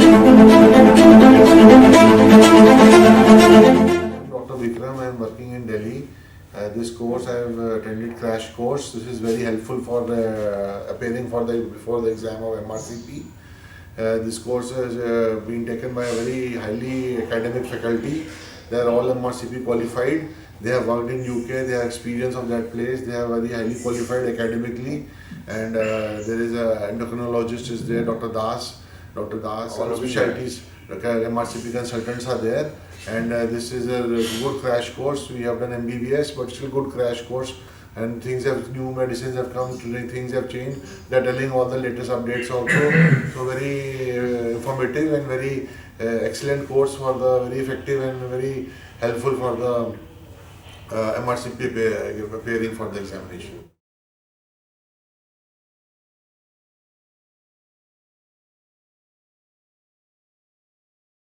Dr. Vikram, I am working in Delhi. This course I have attended crash course. This is very helpful for appearing for before the exam of MRCP. This course has been taken by a very highly academic faculty. They are all MRCP qualified. They have worked in UK. They have experience of that place. They are very highly qualified academically. And there is a endocrinologist is there, Dr. Das. Dr. Das, all specialties, MRCP consultants are there. And this is a good crash course. We have done MBBS, but still good crash course. And things have, new medicines have come, things have changed. They are telling all the latest updates also. So very informative and very excellent course for the very effective and very helpful for the MRCP preparing for the examination.